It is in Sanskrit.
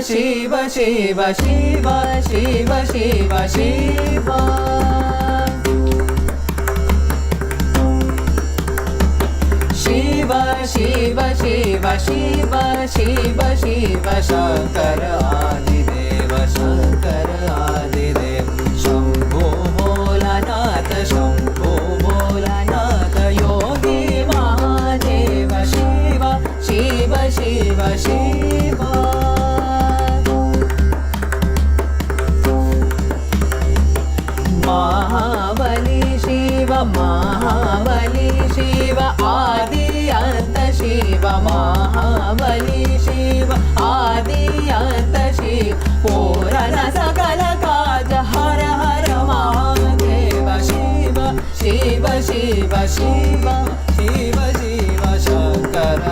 शिव शिव शिव शिव शिव शिव शिव शिव शिव शिव शिव शिव शंकर आदिदेव शंकर आदिदेव शंभो भोलानाथ शंभो भोलानाथ योगी महादेव शिव शिव शिव शिव महाबली शिव महाबली शिव आदि अंत शिव महाबली शिव आदि अंत शिव पूर्ण सकल काज हर हर महादेव शिव शिव शिव शिव शिव शिव शंकर